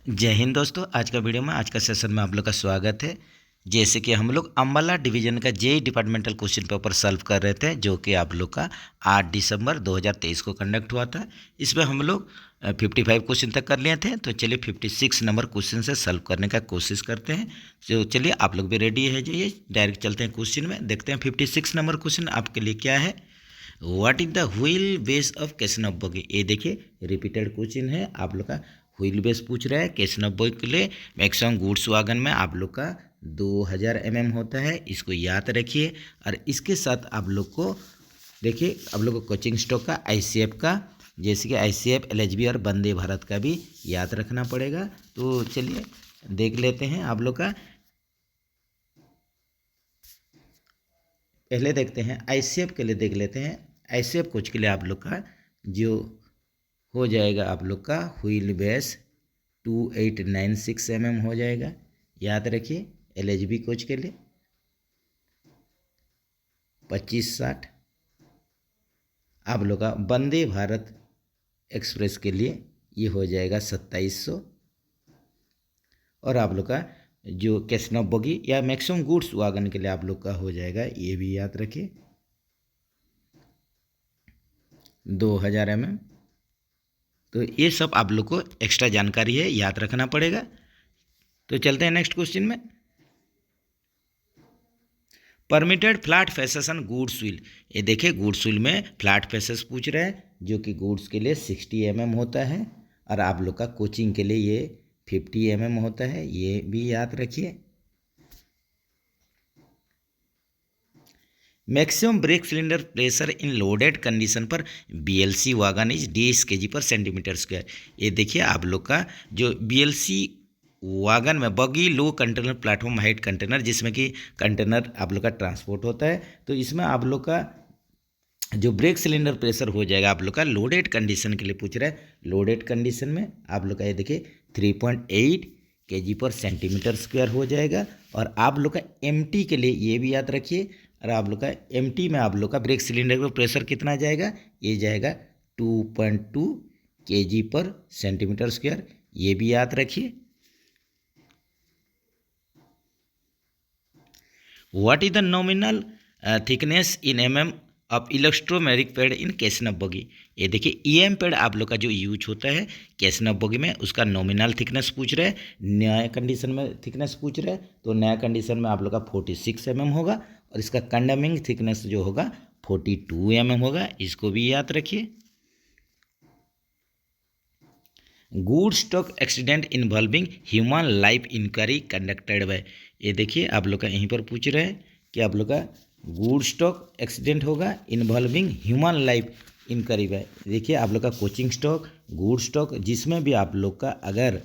जय हिंद दोस्तों। आज का वीडियो में आज का सेशन में आप लोग का स्वागत है। जैसे कि हम लोग अम्बाला डिवीज़न का JE departmental question paper solve कर रहे थे, जो कि आप लोग का 8 दिसंबर 2023 को कंडक्ट हुआ था। इसमें हम लोग 55 क्वेश्चन तक कर लिए थे। तो चलिए 56 नंबर क्वेश्चन से सॉल्व करने का कोशिश करते हैं। तो चलिए आप लोग भी रेडी है जाइए, डायरेक्ट चलते हैं क्वेश्चन में। देखते हैं 56 नंबर क्वेश्चन आपके लिए क्या है। What is the wheel base of Casnub bogie. ये देखिए रिपीटेड क्वेश्चन है आप लोग का। व्हील बेस पूछ रहा है कैसनव बगी के लिए मैक्सिमम गुड्स वागन में आप लोग का 2000 होता है। इसको याद रखिए। और इसके साथ आप लोग को देखिए, आप लोग को कोचिंग स्टॉक का आईसीएफ का, जैसे कि आईसीएफ, एलएचबी और वंदे भारत का भी याद रखना पड़ेगा। तो चलिए देख लेते हैं आप लोग का। पहले देखते हैं आईसीएफ के लिए, देख लेते हैं आईसीएफ कोच के लिए आप लोग का जो हो जाएगा आप लोग का व्हील बेस 2896 हो जाएगा, याद रखिए। एलएचबी कोच के लिए 2560, आप लोग का वंदे भारत एक्सप्रेस के लिए ये हो जाएगा 2700, और आप लोग का जो कैसनव बगी या मैक्सिमम गुड्स वागन के लिए आप लोग का हो जाएगा, ये भी याद रखिए 2000 तो ये सब आप लोग को एक्स्ट्रा जानकारी है, याद रखना पड़ेगा। तो चलते हैं नेक्स्ट क्वेश्चन में। Permitted flat faces and goods wheel. ये देखिए गुड्स व्हील में फ्लैट फेसेस पूछ रहे हैं, जो कि गुड्स के लिए 60 होता है, और आप लोग का कोचिंग के लिए ये 50 होता है, ये भी याद रखिए। Maximum brake cylinder pressure in loaded condition पर BLC wagon is D KG पर सेंटीमीटर स्क्वायर। ये देखिए आप लोग का जो बीएलसी वागन में बगी लो कंटेनर प्लेटफॉर्म हाइट कंटेनर, जिसमें कि कंटेनर आप लोग का ट्रांसपोर्ट होता है, तो इसमें आप लोग का जो ब्रेक सिलेंडर प्रेशर हो जाएगा आप लोग का लोडेड कंडीशन के लिए पूछ रहा है। लोडेड कंडीशन में आप लोग का ये देखिए 3.8 केजी पर सेंटीमीटर स्क्वायर हो जाएगा। और आप लोग का एमटी के लिए ये भी याद रखिए। और आप लोग का एमटी में आप लोग का ब्रेक सिलेंडर का प्रेशर कितना जाएगा, ये जाएगा 2.2 केजी पर सेंटीमीटर स्क्वायर, ये भी याद रखिए। What is the nominal thickness in of elastomeric pad in Casnub bogie. ये देखिए ईएम पैड आप लोग का जो यूज होता है कैसनव बगी में, उसका नॉमिनल थिकनेस पूछ रहे हैं। नया कंडीशन में थिकनेस पूछ रहे हैं, तो नया कंडीशन में आप लोग का 46 होगा, और इसका कंडेमिंग थिकनेस जो होगा 42 होगा, इसको भी याद रखिए। Good stock accident involving human life inquiry conducted by. ये देखिए आप लोग का यहीं पर पूछ रहे हैं कि आप लोग का गुड स्टॉक एक्सीडेंट होगा involving human life inquiry by. देखिए आप लोग का कोचिंग स्टॉक, गुड स्टॉक, जिसमें भी आप लोग का अगर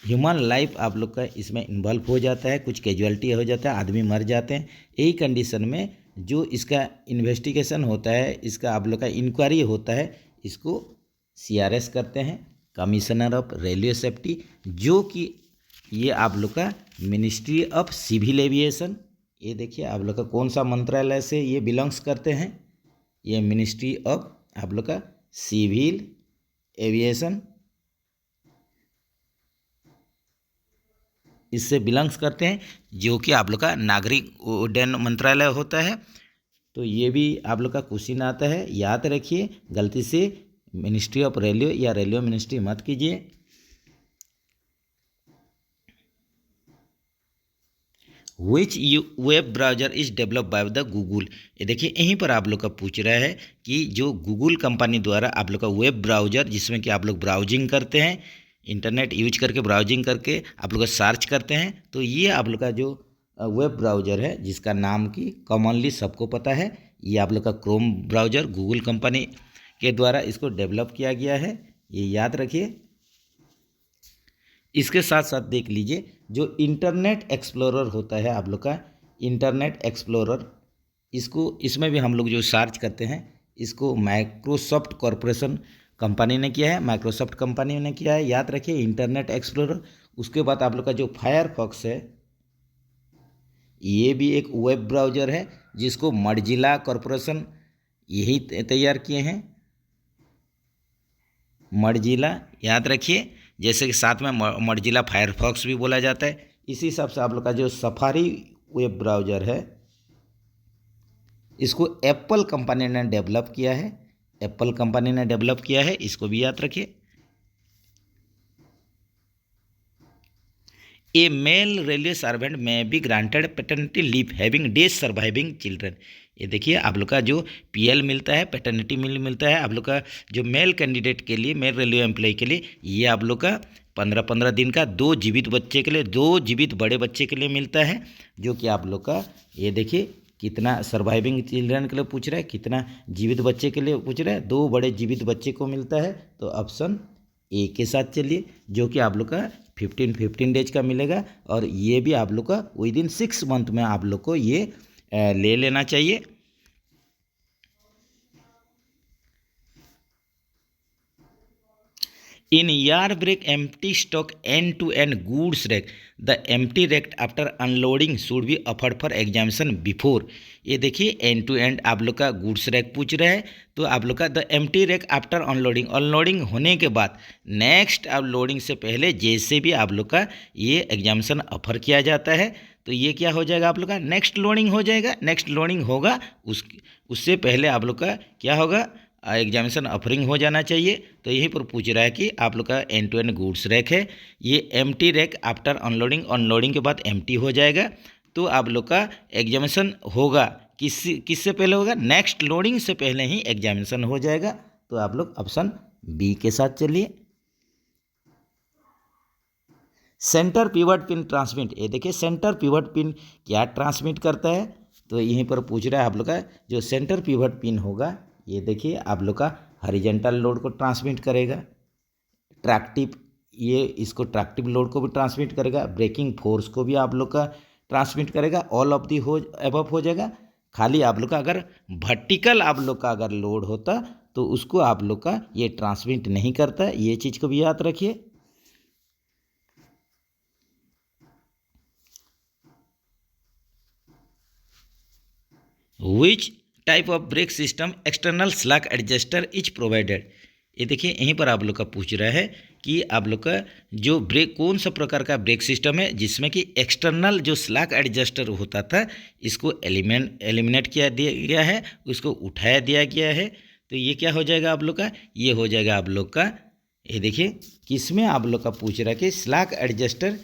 ह्यूमन लाइफ आप लोग का इसमें इन्वॉल्व हो जाता है, कुछ कैजुअलिटी हो जाता है, आदमी मर जाते हैं, यही कंडीशन में जो इसका इन्वेस्टिगेशन होता है, इसका आप लोग का इंक्वायरी होता है, इसको सीआरएस करते हैं, कमिश्नर ऑफ रेलवे सेफ्टी, जो कि ये आप लोग का मिनिस्ट्री ऑफ सिविल एविएशन। ये देखिए आप लोग का कौन सा मंत्रालय से ये बिलोंग्स करते हैं, ये मिनिस्ट्री ऑफ आप लोग का सिविल एविएशन, इससे बिलोंग्स करते हैं, जो कि आप लोग का नागरिक उड्डयन मंत्रालय होता है। तो ये भी आप लोग का क्वेश्चन आता है, याद रखिए, गलती से मिनिस्ट्री ऑफ रेलवे या रेलवे मिनिस्ट्री मत कीजिए। Which web browser is develop by the Google. ये देखिए यहीं पर आप लोग का पूछ रहा है कि जो गूगल कंपनी द्वारा आप लोग का वेब ब्राउजर, जिसमें कि आप लोग ब्राउजिंग करते हैं, इंटरनेट यूज करके ब्राउजिंग करके आप लोग सर्च करते हैं, तो ये आप लोग का जो वेब ब्राउजर है, जिसका नाम की कॉमनली सबको पता है, ये आप लोग का क्रोम ब्राउजर गूगल कंपनी के द्वारा इसको डेवलप किया गया है, ये याद रखिए। इसके साथ साथ देख लीजिए जो इंटरनेट एक्सप्लोरर होता है आप लोग का, इंटरनेट एक्सप्लोरर, इसको इसमें भी हम लोग जो सर्च करते हैं, इसको माइक्रोसॉफ्ट कॉरपोरेशन कंपनी ने किया है, माइक्रोसॉफ्ट कंपनी ने किया है, याद रखिए इंटरनेट एक्सप्लोरर। उसके बाद आप लोग का जो फायरफॉक्स है, ये भी एक वेब ब्राउज़र है, जिसको मर्जिला कॉरपोरेशन यही तैयार किए हैं, मर्जिला, याद रखिए। जैसे कि साथ में मर्जिला फायरफॉक्स भी बोला जाता है। इसी हिसाब से आप लोग का जो सफारी वेब ब्राउज़र है इसको एप्पल कंपनी ने डेवलप किया है, एप्पल कंपनी ने डेवलप किया है, इसको भी याद रखिए। ए मेल रेलवे सर्वेंट में be granted paternity leave having days surviving children. ये देखिए आप लोग का जो पीएल मिलता है, पैटर्निटी मिलता है आप लोग का जो मेल कैंडिडेट के लिए, मेल रेलवे एम्प्लॉय के लिए, ये आप लोग का 15-15 दिन का 2 जीवित बच्चे के लिए, 2 जीवित बड़े बच्चे के लिए मिलता है, जो कि आप लोग का ये देखिए कितना सर्वाइविंग चिल्ड्रन के लिए पूछ रहा है, कितना जीवित बच्चे के लिए पूछ रहा है, 2 बड़े जीवित बच्चे को मिलता है। तो ऑप्शन ए के साथ चलिए, जो कि आप लोग का 15 डेज का मिलेगा, और ये भी आप लोग का विदिन 6 मंथ में आप लोग को ये ले लेना चाहिए। In yard brake empty stock end-to-end goods rack, the empty rack after unloading should be offered for examination before। ये देखिए एंड टू एंड आप लोग का गुड्स रैक पूछ रहा है, तो आप लोग का the empty rake after unloading, unloading होने के बाद नेक्स्ट अनलोडिंग से पहले जैसे भी आप लोग का ये एग्जामिनेशन ऑफर किया जाता है, तो ये क्या हो जाएगा आप लोग का नेक्स्ट लोडिंग हो जाएगा। नेक्स्ट लोडिंग होगा उससे पहले आप लोग का क्या होगा, एग्जामिनेशन ऑफरिंग हो जाना चाहिए। तो यहीं पर पूछ रहा है कि आप लोग का end to end goods rake है, ये empty rake after unloading, unloading के बाद एम्प्टी हो जाएगा, तो आप लोग का एग्जामिनेशन होगा किससे पहले होगा, नेक्स्ट लोडिंग से पहले ही एग्जामिनेशन हो जाएगा। तो आप लोग ऑप्शन बी के साथ चलिए। सेंटर पिवट पिन ट्रांसमिट, ये देखिए सेंटर पिवट पिन क्या ट्रांसमिट करता है, तो यहीं पर पूछ रहा है आप लोग का जो सेंटर पिवट पिन होगा, ये देखिए आप लोग का हॉरिजॉन्टल लोड को ट्रांसमिट करेगा, ट्रैक्टिव ये इसको ट्रैक्टिव लोड को भी ट्रांसमिट करेगा, ब्रेकिंग फोर्स को भी आप लोग का ट्रांसमिट करेगा, ऑल ऑफ दी हो एबव हो जाएगा। खाली आप लोग का अगर वर्टिकल आप लोग का अगर लोड होता तो उसको आप लोग का ये ट्रांसमिट नहीं करता, ये चीज़ को भी याद रखिए। Which type of brake system external slack adjuster is provided. ये देखिए यहीं पर आप लोग का पूछ रहा है कि आप लोग का जो ब्रेक कौन सा प्रकार का ब्रेक सिस्टम है जिसमें कि एक्सटर्नल जो स्लैक एडजस्टर होता था इसको एलिमिनेट किया दिया गया है, उसको उठाया दिया गया है। तो ये क्या हो जाएगा आप लोग का, ये हो जाएगा आप लोग का, ये देखिए किसमें आप लोग का पूछ रहा है कि स्लैक एडजस्टर,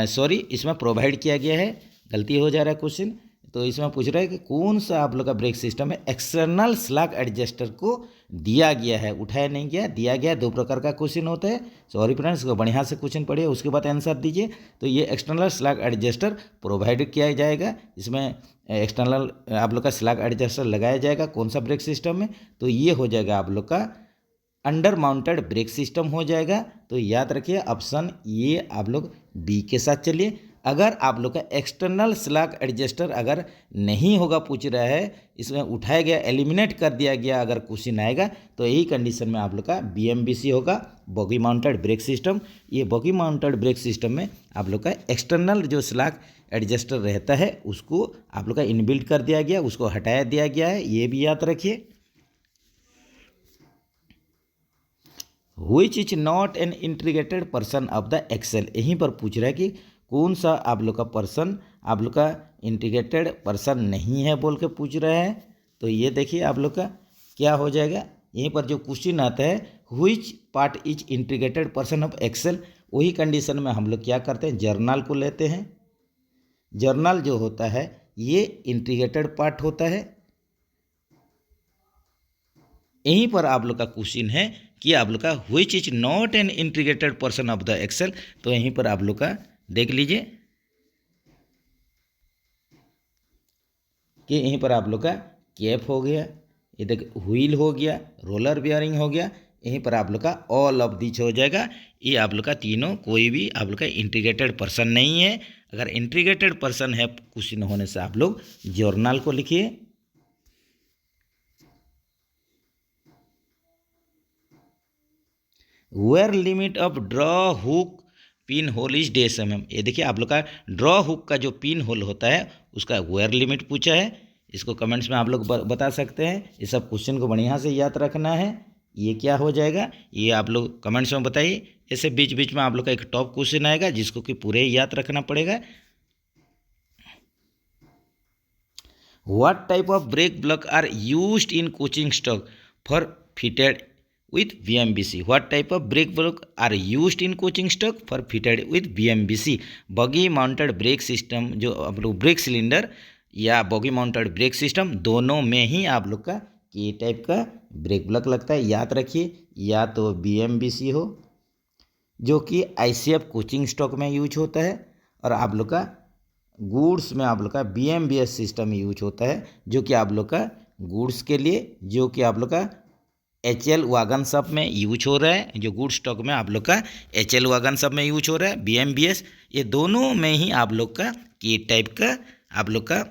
सॉरी इसमें प्रोवाइड किया गया है, गलती हो जा रहा है क्वेश्चन। तो इसमें पूछ रहा है कि कौन सा आप लोग का ब्रेक सिस्टम है एक्सटर्नल स्लैक एडजस्टर को दिया गया है, उठाया नहीं गया, दिया गया। 2 प्रकार का क्वेश्चन होता है, सॉरी फ्रेंड्स, इसको बढ़िया से क्वेश्चन पढ़िए उसके बाद आंसर दीजिए। तो ये एक्सटर्नल स्लैक एडजस्टर प्रोवाइड किया जाएगा, इसमें एक्सटर्नल आप लोग का स्लैक एडजस्टर लगाया जाएगा कौन सा ब्रेक सिस्टम में, तो ये हो जाएगा आप लोग का अंडर माउंटेड ब्रेक सिस्टम हो जाएगा। तो याद रखिए ऑप्शन ये आप लोग बी के साथ चलिए। अगर आप लोग का एक्सटर्नल स्लैक एडजस्टर अगर नहीं होगा पूछ रहा है, इसमें उठाया गया एलिमिनेट कर दिया गया अगर क्वेश्चन आएगा, तो यही कंडीशन में आप लोग का BMBC होगा, बॉगी माउंटेड ब्रेक सिस्टम। ये बॉगी माउंटेड ब्रेक सिस्टम में आप लोग का एक्सटर्नल जो स्लैक एडजस्टर रहता है उसको आप लोग का इनबिल्ट कर दिया गया, उसको हटाया दिया गया है, ये भी याद रखिए। Which is not an integrated person of the axle, यहीं पर पूछ रहा है कि कौन सा आप लोग का पर्सन आप लोग का इंटीग्रेटेड पर्सन नहीं है बोल के पूछ रहा है। तो ये देखिए आप लोग का क्या हो जाएगा, यहीं पर जो क्वेश्चन आता है which part is integrated person of axle, वही कंडीशन में हम लोग क्या करते हैं, जर्नल को लेते हैं। जर्नल जो होता है ये इंटीग्रेटेड पार्ट होता है। यहीं पर आप लोग का क्वेश्चन है कि आप लोग का which is not an integrated person of the axle, तो यहीं पर आप लोग का देख लीजिए कि यहीं पर आप लोग का कैप हो गया, ये देख व्हील हो गया, रोलर बियरिंग हो गया, यहीं पर आप लोग का ऑल ऑफ दिस हो जाएगा। ये आप लोग का तीनों कोई भी आप लोग का इंटीग्रेटेड पर्सन नहीं है। अगर इंटीग्रेटेड पर्सन है क्वेश्चन होने से आप लोग जर्नल को लिखिए। Where limit of draw hook pin hole is डेस mm, ये देखिए आप लोग का ड्रॉ हुक का जो पिन होल होता है उसका वेयर लिमिट पूछा है, इसको कमेंट्स में आप लोग बता सकते हैं। ये सब क्वेश्चन को बढ़िया से याद रखना है, ये क्या हो जाएगा, ये आप लोग कमेंट्स में बताइए। ऐसे बीच बीच में आप लोग का एक टॉप क्वेश्चन आएगा जिसको कि पूरे याद रखना पड़ेगा। What type of brake block are used in coaching stock for fitted with VMBC? What type of brake block are used in coaching stock for fitted with VMBC? बगी माउंटेड ब्रेक सिस्टम, जो आप लोग brake cylinder या बगी mounted brake system, दोनों में ही आप लोग का ये टाइप का ब्रेक ब्लॉक लगता है। याद रखिए, या तो VMBC हो जो कि ICF कोचिंग स्टॉक में यूज होता है, और आप लोग का गुड्स में आप लोग का BMBS सिस्टम यूज होता है जो कि आप लोग का गुड्स के लिए, जो कि आप लोग का HL वागन सब में यूज हो रहा है। जो गुड स्टॉक में आप लोग का HL वागन सब में यूज हो रहा है, BMBS, ये दोनों में ही आप लोग का ये टाइप का आप लोग का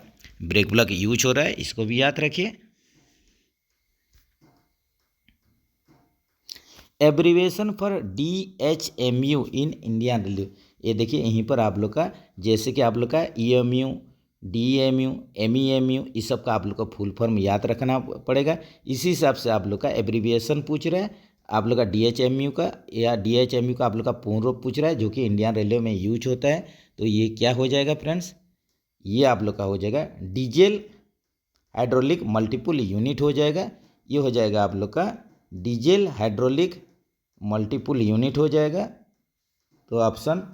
ब्रेक ब्लॉक यूज हो रहा है। इसको भी याद रखिए। Abbreviation for DHMU in Indian railway, ये देखिए यहीं पर आप लोग का, जैसे कि आप लोग का EMU, DMU, MEMU, इस सब का आप लोग का फुल फॉर्म याद रखना पड़ेगा। इसी हिसाब से आप लोग का एब्रीविएशन पूछ रहा है आप लोग का DHMU का, या DHMU का आप लोग का पूर्ण रूप पूछ रहा है जो कि इंडियन रेलवे में यूज होता है। तो ये क्या हो जाएगा फ्रेंड्स, ये आप लोग का हो जाएगा डीजल हाइड्रोलिक मल्टीपुल यूनिट हो जाएगा। ये हो जाएगा आप लोग का डीजल हाइड्रोलिक मल्टीपुल यूनिट हो जाएगा। तो ऑप्शन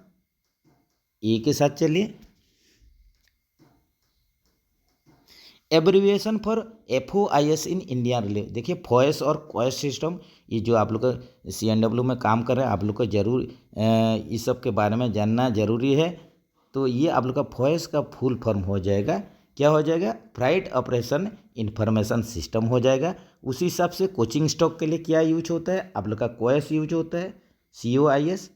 ए के साथ चलिए। Abbreviation for FOIS in Indian railway, देखिए FOIS और क्वाइस सिस्टम, ये जो आप लोग का CNW में काम कर रहे हैं, आप लोग को जरूर इस सब के बारे में जानना जरूरी है। तो ये आप लोग का FOIS का फुल फॉर्म हो जाएगा, क्या हो जाएगा, फ्राइट ऑपरेशन इंफॉर्मेशन सिस्टम हो जाएगा। उसी हिसाब से कोचिंग स्टॉक के लिए क्या यूज होता है, आप लोग का क्वाइस यूज होता है, COIS,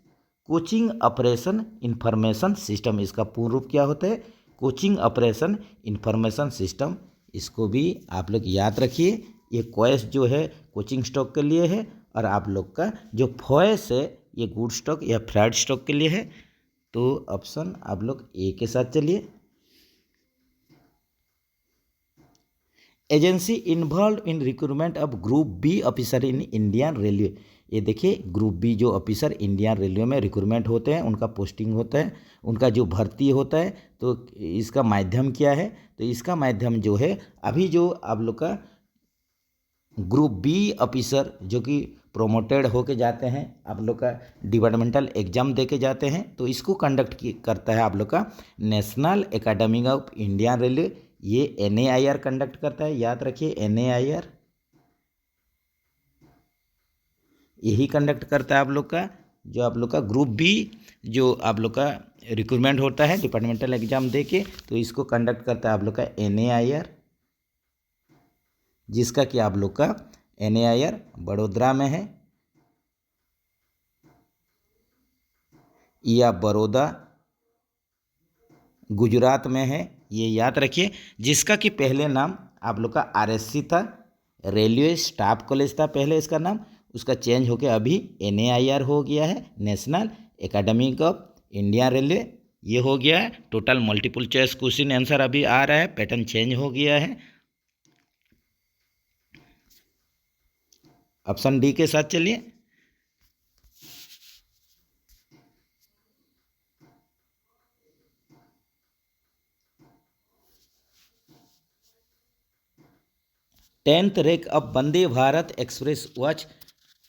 coaching operation information system. इसका पूर्ण रूप क्या होता है, कोचिंग ऑपरेशन इंफॉर्मेशन सिस्टम। इसको भी आप लोग याद रखिए। ये क्वाइस जो है कोचिंग स्टॉक के लिए है, और आप लोग का जो FOIS है ये गुड स्टॉक या फ्राइड स्टॉक के लिए है। तो ऑप्शन आप लोग ए के साथ चलिए। Agency involve in recruitment of group B officer in Indian railway, ये देखिए ग्रुप बी जो ऑफिसर इंडियन रेलवे में रिक्रूटमेंट होते हैं, उनका पोस्टिंग होता है, उनका जो भर्ती होता है, तो इसका माध्यम क्या है, तो इसका माध्यम जो है अभी जो आप लोग का ग्रुप बी ऑफिसर जो कि प्रोमोटेड होके जाते हैं, आप लोग का डिपार्टमेंटल एग्जाम दे के जाते हैं, तो इसको कंडक्ट करता है आप लोग का national academy of Indian railway. ये NAIR कंडक्ट करता है, याद रखिए NAIR यही कंडक्ट करता है आप लोग का, जो आप लोग का ग्रुप बी जो आप लोग का रिक्रूटमेंट होता है डिपार्टमेंटल एग्जाम दे के, तो इसको कंडक्ट करता है आप लोग का NAIR, जिसका कि आप लोग का NAIR बड़ोदरा में है, या बड़ौदा गुजरात में है, ये याद रखिए। जिसका कि पहले नाम आप लोग का RSC था, रेलवे स्टाफ कॉलेज था पहले इसका नाम, उसका चेंज होकर अभी NAIR हो गया है, national academy of Indian railway. ये हो गया है। Total multiple choice question answer अभी आ रहा है, पैटर्न चेंज हो गया है। ऑप्शन डी के साथ चलिए। Tenth rack of Vande Bharat express watch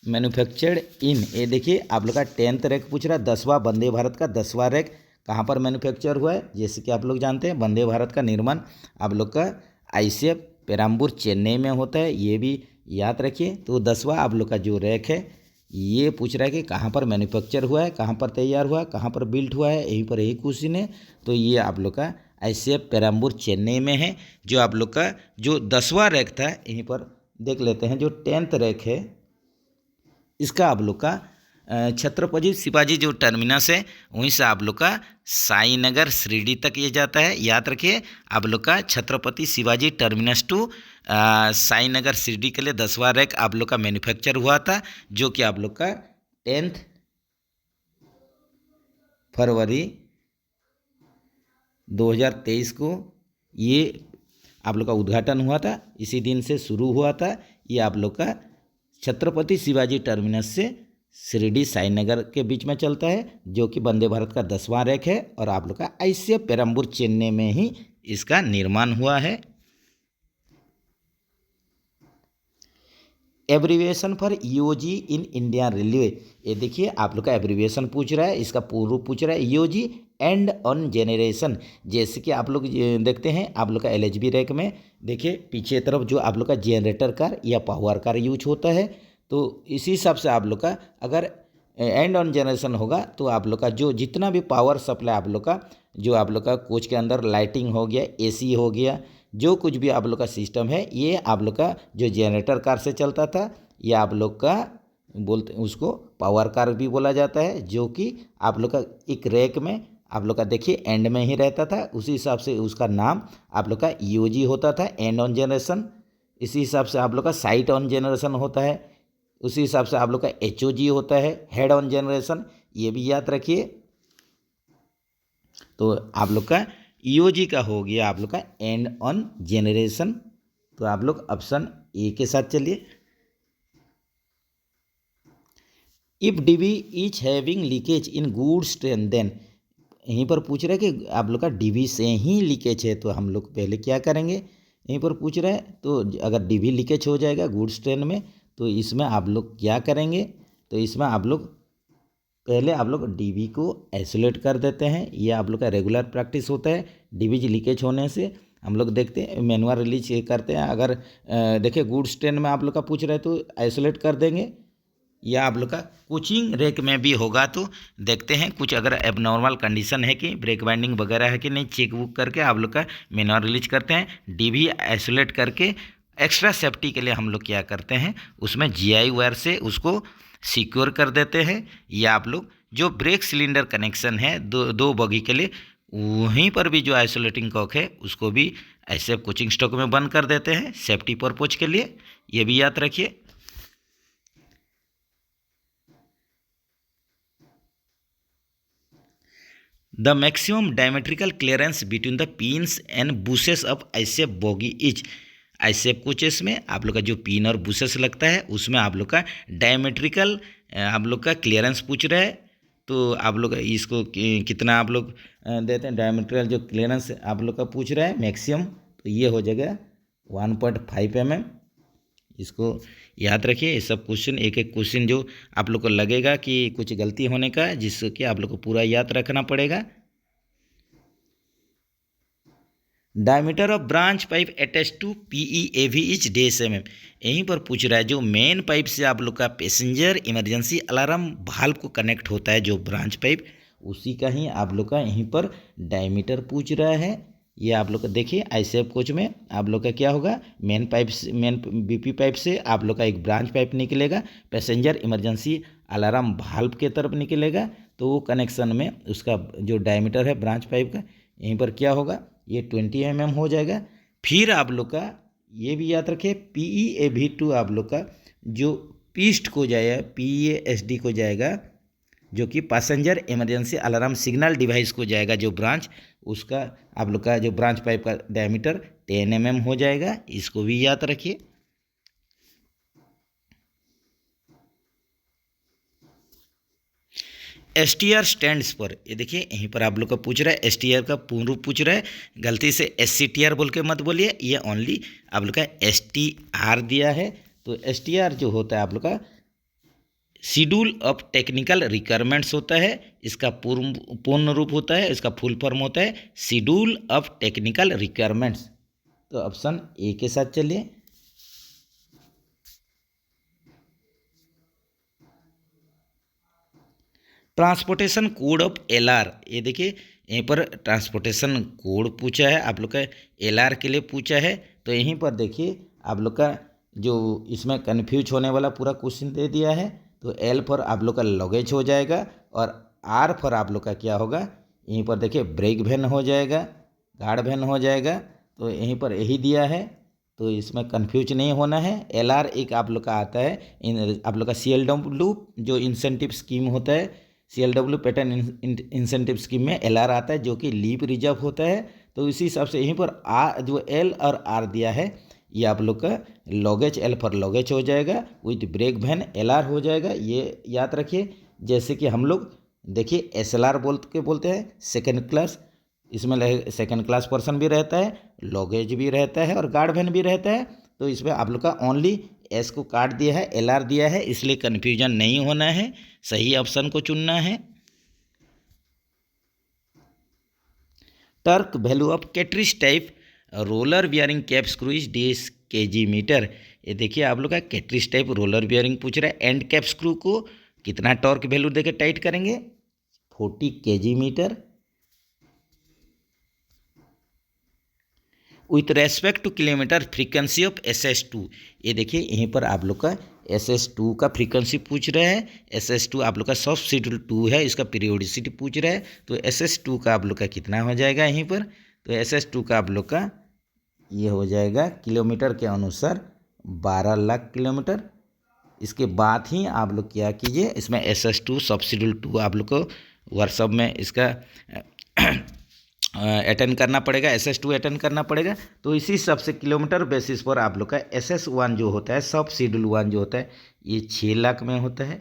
manufactured in, ये देखिए आप लोग का 10th रैक पूछ रहा है, 10वां वंदे भारत का 10वां रैक कहाँ पर मैन्युफैक्चर हुआ है। जैसे कि आप लोग जानते हैं वंदे भारत का निर्माण आप लोग का ICF पेराम्बूर चेन्नई में होता है, ये भी याद रखिए। तो 10वां आप लोग का जो रैक है ये पूछ रहा है कि कहाँ पर मैन्युफैक्चर हुआ है, कहाँ पर तैयार हुआ है, कहाँ पर बिल्ट हुआ है, यहीं पर यही क्वेश्चन है। तो ये आप लोग का ICF पेराम्बूर चेन्नई में है। जो आप लोग का जो 10वां रैक था यहीं पर देख लेते हैं, जो 10th रैक है इसका आप लोग का छत्रपति शिवाजी जो टर्मिनस है वहीं से आप लोग का साईनगर शिरडी तक ये जाता है। याद रखिए आप लोग का छत्रपति शिवाजी टर्मिनस टू साईनगर शिरडी के लिए 10वां रैक आप लोग का मैन्युफैक्चर हुआ था, जो कि आप लोग का 10 फरवरी 2023 को ये आप लोग का उद्घाटन हुआ था। इसी दिन से शुरू हुआ था। ये आप लोग का छत्रपति शिवाजी टर्मिनस से शिरडी साईनगर के बीच में चलता है, जो कि वंदे भारत का 10वां रैक है। और आप लोग का आईसीएफ पेरम्बूर चेन्नई में ही इसका निर्माण हुआ है। Abbreviation for EOG in Indian railway, ये देखिए आप लोग का एब्रीविएशन पूछ रहा है, इसका पूर्ण रूप पूछ रहा है ईओजी एंड ऑन जेनरेशन। जैसे कि आप लोग देखते हैं आप लोग का एलएचबी रैक में देखिए पीछे तरफ जो आप लोग का जनरेटर कार या पावर कार यूज होता है, तो इसी हिसाब से आप लोग का अगर एंड ऑन जनरेशन होगा तो आप लोग का जो जितना भी पावर सप्लाई आप लोग का जो आप लोग का कोच के अंदर लाइटिंग हो गया, एसी हो गया, जो कुछ भी आप लोग का सिस्टम है, ये आप लोग का जो जनरेटर कार से चलता था, ये आप लोग का बोलते उसको पावर कार भी बोला जाता है, जो कि आप लोग का एक रैक में आप लोग का देखिए एंड में ही रहता था। उसी हिसाब से उसका नाम आप लोग का ईओजी होता था, एंड ऑन जनरेशन। इसी हिसाब से आप लोग का साइट ऑन जनरेशन होता है, उसी हिसाब से आप लोग का एचओजी होता है, हेड ऑन जनरेशन। ये भी याद रखिए। तो आप लोग का ईओजी का हो गया आप लोग का एंड ऑन जेनरेशन। तो आप लोग ऑप्शन ए के साथ चलिए। If DB is having leakage in goods train then, यहीं पर पूछ रहा है कि आप लोग का डीबी से ही लीकेज है, तो हम लोग पहले क्या करेंगे, यहीं पर पूछ रहा है। तो अगर डीबी लीकेज हो जाएगा गुड्स ट्रेन में, तो इसमें आप लोग क्या करेंगे, तो इसमें आप लोग पहले आप लोग डीबी को आइसोलेट कर देते हैं। ये आप लोग का रेगुलर प्रैक्टिस होता है। डीबी लीकेज होने से हम लोग देखते हैं मैनुअल रिलीज करते हैं। अगर देखिए गुड्स ट्रेन में आप लोग का पूछ रहे हैं तो आइसोलेट कर देंगे, या आप लोग का कोचिंग रैक में भी होगा तो देखते हैं कुछ अगर एबनॉर्मल कंडीशन है कि ब्रेक बाइंडिंग वगैरह है कि नहीं, चेक बुक करके आप लोग का मैनुअल रिलीज करते हैं। डीबी आइसोलेट करके एक्स्ट्रा सेफ्टी के लिए हम लोग क्या करते हैं, उसमें जीआई वायर से उसको सिक्योर कर देते हैं। या आप लोग जो ब्रेक सिलेंडर कनेक्शन है दो बगी के लिए, वहीं पर भी जो आइसोलेटिंग कॉक है उसको भी ऐसे कोचिंग स्टॉक में बंद कर देते हैं सेफ्टी पर्पज के लिए। ये भी याद रखिए। The maximum diametrical clearance between the pins and bushes of ICF bogie is, ICF coaches में आप लोग का जो पिन और बुशेस लगता है उसमें आप लोग का डायमेट्रिकल आप लोग का क्लियरेंस पूछ रहा है। तो आप लोग इसको कितना आप लोग देते हैं, डायमेट्रिकल जो क्लियरेंस आप लोग का पूछ रहा है मैक्सिमम, तो ये हो जाएगा 1.5 mm। इसको याद रखिए। ये सब क्वेश्चन एक एक क्वेश्चन जो आप लोग को लगेगा कि कुछ गलती होने का, जिससे कि आप लोग को पूरा याद रखना पड़ेगा। Diameter of branch pipe attach to PEAV is डेस mm, यहीं पर पूछ रहा है जो मेन पाइप से आप लोग का पैसेंजर इमरजेंसी अलार्म भाल्व को कनेक्ट होता है, जो ब्रांच पाइप, उसी का ही आप लोग का यहीं पर डायमीटर पूछ रहा है। ये आप लोग का देखिए आईसीएफ कोच में आप लोग का क्या होगा, मेन पाइप से, मेन बीपी पाइप से आप लोग का एक ब्रांच पाइप निकलेगा, पैसेंजर इमरजेंसी अलार्म भाल्व के तरफ निकलेगा। तो वो कनेक्शन में उसका जो डायमीटर है ब्रांच पाइप का, यहीं पर क्या होगा, ये 20 mm हो जाएगा। फिर आप लोग का ये भी याद रखें PEAV2 आप लोग का जो पीस्ट को जाएगा, PASD को जाएगा, जो कि passenger emergency alarm signal device को जाएगा, जो ब्रांच, उसका आप लोग का जो ब्रांच पाइप का डायमीटर 10 mm हो जाएगा। इसको भी याद रखिए। STR स्टैंड्स पर, ये देखिए यहीं पर आप लोग का पूछ रहा है STR का पूर्ण रूप पूछ रहा है, गलती से SCTR बोल के मत बोलिए, ये ओनली आप लोग का STR दिया है। तो STR जो होता है आप लोग का शेड्यूल ऑफ टेक्निकल रिक्वायरमेंट्स होता है, इसका पूर्ण रूप होता है, इसका फुल फॉर्म होता है शेड्यूल ऑफ टेक्निकल रिक्वायरमेंट्स। तो ऑप्शन ए के साथ चलिए। ट्रांसपोर्टेशन कोड ऑफ LR, ये देखिए यहीं पर ट्रांसपोर्टेशन कोड पूछा है, आप लोग का LR के लिए पूछा है। तो यहीं पर देखिए आप लोग का जो इसमें कन्फ्यूज होने वाला पूरा क्वेश्चन दे दिया है। तो L पर आप लोग का लगेज हो जाएगा, और R पर आप लोग का क्या होगा, यहीं पर देखिए ब्रेक वैन हो जाएगा, गार्ड वैन हो जाएगा। तो यहीं पर यही दिया है, तो इसमें कंफ्यूज नहीं होना है। LR एक आप लोग का आता है आप लोग का CLW जो इंसेंटिव स्कीम होता है, CLW पैटर्न इंसेंटिव स्कीम में LR आता है, जो कि लीप रिजर्व होता है। तो इसी हिसाब से यहीं पर R जो L और R दिया है, ये आप लोग का लॉगेज एल फॉर लॉगेज हो जाएगा, विथ ब्रेक वैन LR हो जाएगा। ये याद रखिए। जैसे कि हम लोग देखिए SLR बोलते हैं सेकेंड क्लास, इसमें सेकेंड क्लास पर्सन भी रहता है, लॉगेज भी रहता है और गार्ड वैन भी रहता है। तो इसमें आप लोग का ओनली एस को काट दिया है, LR दिया है, इसलिए कन्फ्यूजन नहीं होना है, सही ऑप्शन को चुनना है। Torque value of cartridge type roller bearing cap screw is डेज केजी मीटर। ये देखिए आप लोग का कैटरिज टाइप रोलर बियरिंग पूछ रहा है, एंड कैप स्क्रू को कितना टॉर्क वैल्यू देके टाइट करेंगे, 40 KG meter. With respect to kilometer frequency of SS2। ये देखिए यहीं पर आप लोग का SS2 का फ्रीक्वेंसी पूछ रहे हैं। SS2 आप लोग का सब शेड्यूल 2 है, इसका पीरियोडिसिटी पूछ रहा है। तो SS2 का आप लोग का कितना हो जाएगा यहीं पर, तो SS2 का आप लोग का ये हो जाएगा किलोमीटर के अनुसार 12 लाख किलोमीटर। इसके बाद ही आप लोग क्या कीजिए, इसमें SS2 सब शेड्यूल 2 आप लोग को वर्कशॉप में इसका अटेंड करना पड़ेगा, SS2 अटेंड करना पड़ेगा। तो इसी हिसाब से किलोमीटर बेसिस पर आप लोग का SS1 जो होता है, सब शेड्यूल 1 जो होता है, ये 6 लाख में होता है।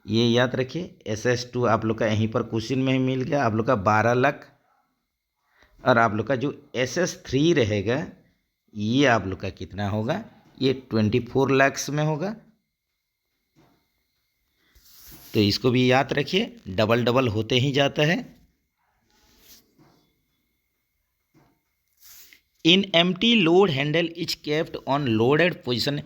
ये याद रखिए। SS2 आप लोग का यहीं पर क्वेश्चन में ही मिल गया, आप लोग का 12 लाख। और आप लोग का जो SS3 रहेगा, ये आप लोग का कितना होगा, ये 24 लाख में होगा। तो इसको भी याद रखिए, डबल डबल होते ही जाता है। In empty load handle is kept on loaded position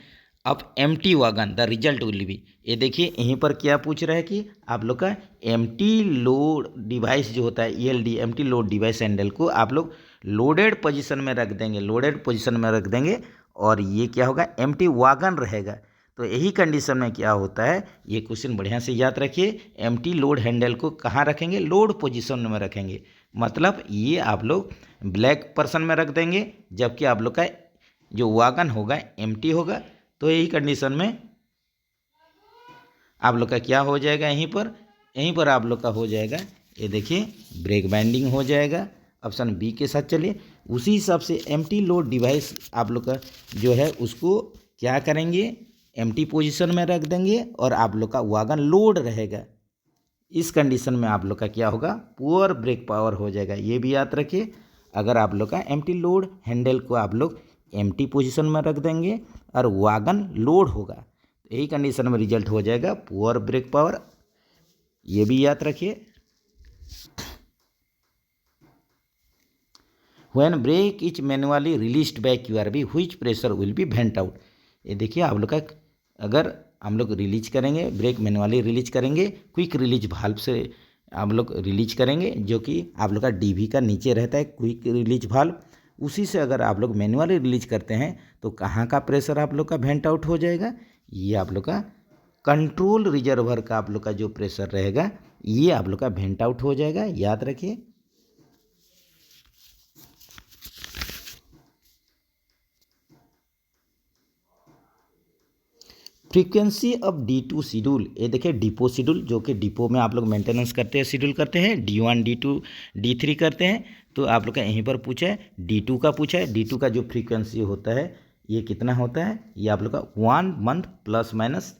of empty wagon, the result will be. ये देखिए यहीं पर क्या पूछ रहा है कि आप लोग का एम्प्टी लोड डिवाइस जो होता है ELD, empty load device handle को आप लोग लोडेड पोजीशन में रख देंगे, लोडेड पोजीशन में रख देंगे, और ये क्या होगा, एम्प्टी वागन रहेगा। तो यही कंडीशन में क्या होता है, ये क्वेश्चन बढ़िया से याद रखिए। एम्प्टी लोड हैंडल को कहाँ रखेंगे, लोड पोजीशन में रखेंगे। मतलब ये आप लोग ब्लैक पर्सन में रख देंगे, जबकि आप लोग का जो वागन होगा एम्प्टी होगा। तो यही कंडीशन में आप लोग का क्या हो जाएगा, यहीं पर आप लोग का हो जाएगा, ये देखिए ब्रेक बाइंडिंग हो जाएगा। ऑप्शन बी के साथ चलिए। उसी हिसाब से एम्प्टी लोड डिवाइस आप लोग का जो है उसको क्या करेंगे, एम्प्टी पोजीशन में रख देंगे, और आप लोग का वागन लोड रहेगा। इस कंडीशन में आप लोग का क्या होगा, पुअर ब्रेक पावर हो जाएगा। ये भी याद रखिए। अगर आप लोग का एम्प्टी लोड हैंडल को आप लोग एम्प्टी पोजीशन में रख देंगे और वागन लोड होगा, यही कंडीशन में रिजल्ट हो जाएगा पुअर ब्रेक पावर। ये भी याद रखिए। When brake is manually released by QRV which pressure will be vent out. ये देखिए आप लोग का, अगर हम लोग रिलीज करेंगे, ब्रेक मैनुअली रिलीज करेंगे, क्विक रिलीज वाल्व से आप लोग रिलीज करेंगे, जो कि आप लोग का DV का नीचे रहता है क्विक रिलीज वाल्व। उसी से अगर आप लोग मैनुअली रिलीज करते हैं तो कहाँ का प्रेशर आप लोग का वेंट आउट हो जाएगा, ये आप लोग का कंट्रोल रिजर्वर का आप लोग का जो प्रेशर रहेगा, ये आप लोग का वेंट आउट हो जाएगा। याद रखिए। फ्रीक्वेंसी ऑफ D2 शेड्यूल, ये देखिए डिपो शेड्यूल, जो कि डिपो में आप लोग मेंटेनेंस करते हैं, शेड्यूल करते हैं, D1 D2 D3 करते हैं। तो आप लोग का यहीं पर पूछा है D2 का, पूछा है D2 का जो फ्रीक्वेंसी होता है ये कितना होता है, ये आप लोग का 1 मंथ +-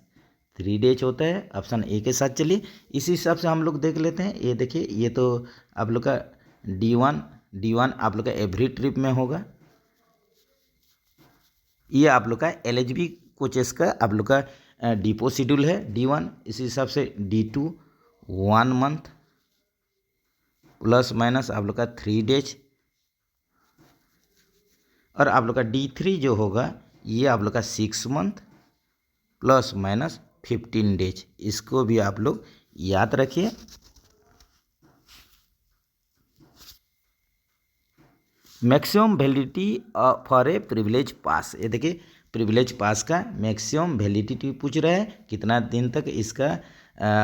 3 डेज होता है। ऑप्शन ए के साथ चलिए। इसी हिसाब से हम लोग देख लेते हैं। ये देखिए, ये तो आप लोग का D1 आप लोग का एवरी ट्रिप में होगा। ये आप लोग का LHB कोचेस का आप लोग का डिपो शेड्यूल है D1। इसी हिसाब से D2 1 मंथ ± आप लोग का 3 डेज, और आप लोग का D3 जो होगा ये आप लोग का 6 मंथ ± 15 डेज। इसको भी आप लोग याद रखिए। Maximum validity for a privilege पास, ये देखिए प्रिविलेज पास का मैक्सिमम वैलिडिटी पूछ रहा है, कितना दिन तक इसका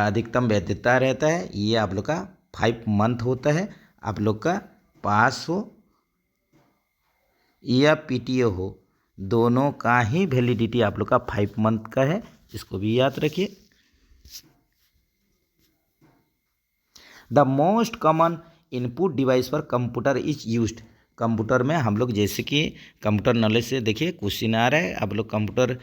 अधिकतम वैधता रहता है। ये आप लोग का 5 मंथ होता है। आप लोग का पास हो या PTO हो, दोनों का ही वैलिडिटी आप लोग का 5 मंथ का है। इसको भी याद रखिए। The most common input device for computer is used, computer में हम लोग जैसे कि कंप्यूटर नॉलेज से देखिए क्वेश्चन आ रहा है, आप लोग कंप्यूटर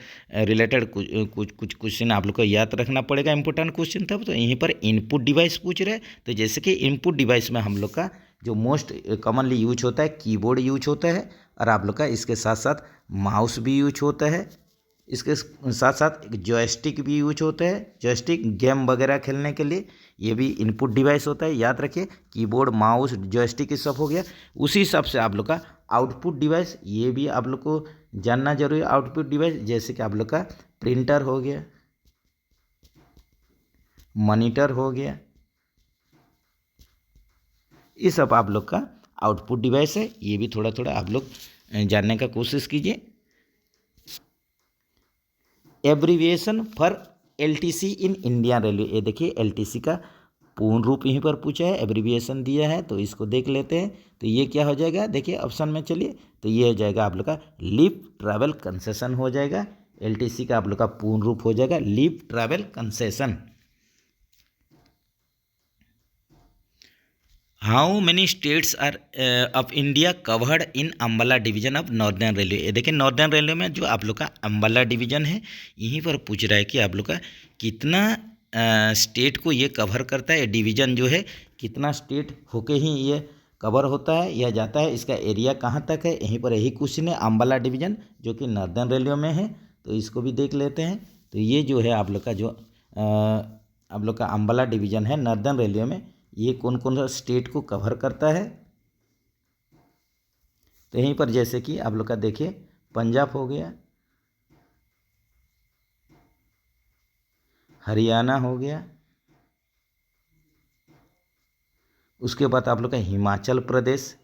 रिलेटेड कुछ क्वेश्चन आप लोग को याद रखना पड़ेगा, इंपॉर्टेंट क्वेश्चन था। तो यहीं पर इनपुट डिवाइस पूछ रहे हैं, तो जैसे कि इनपुट डिवाइस में हम लोग का जो मोस्ट कॉमनली यूज होता है कीबोर्ड यूज होता है, और आप लोग का इसके साथ साथ माउस भी यूज होता है, इसके साथ साथ एक जॉयस्टिक भी यूज होता है, जॉयस्टिक गेम वगैरह खेलने के लिए ये भी इनपुट डिवाइस होता है। याद रखिए कीबोर्ड माउस जॉयस्टिक ये सब हो गया। उसी हिसाब से आप लोग का आउटपुट डिवाइस ये भी आप लोग को जानना जरूरी है। आउटपुट डिवाइस जैसे कि आप लोग का प्रिंटर हो गया, मॉनिटर हो गया, ये सब आप लोग का आउटपुट डिवाइस है। ये भी थोड़ा थोड़ा आप लोग जानने का कोशिश कीजिए। Abbreviation for LTC in Indian railway, ये देखिए एलटीसी का पूर्ण रूप यहीं पर पूछा है, एब्रीविएशन दिया है, तो इसको देख लेते हैं। तो ये क्या हो जाएगा, देखिए ऑप्शन में चलिए, तो ये हो जाएगा आप लोग का लीव ट्रैवल कंसेशन हो जाएगा। एलटीसी का आप लोग का पूर्ण रूप हो जाएगा leave travel concession. How many states are of India covered in Ambala division of northern railway, ये देखिए नॉर्दर्न रेलवे में जो आप लोग का अम्बाला डिवीजन है यहीं पर पूछ रहा है कि आप लोग का कितना स्टेट को ये कवर करता है, डिवीजन जो है कितना स्टेट होके ही ये कवर होता है या जाता है, इसका एरिया कहाँ तक है, यहीं पर यही क्वेश्चन है। अम्बाला डिवीजन जो कि नॉर्दर्न रेलवे में है, तो इसको भी देख लेते हैं। तो ये जो है आप लोग का जो आप लोग का अम्बाला डिवीजन है नॉर्दर्न रेलवे में, ये कौन कौन सा स्टेट को कवर करता है। तो यहीं पर जैसे कि आप लोग का देखिए पंजाब हो गया, हरियाणा हो गया, उसके बाद आप लोग का हिमाचल प्रदेश,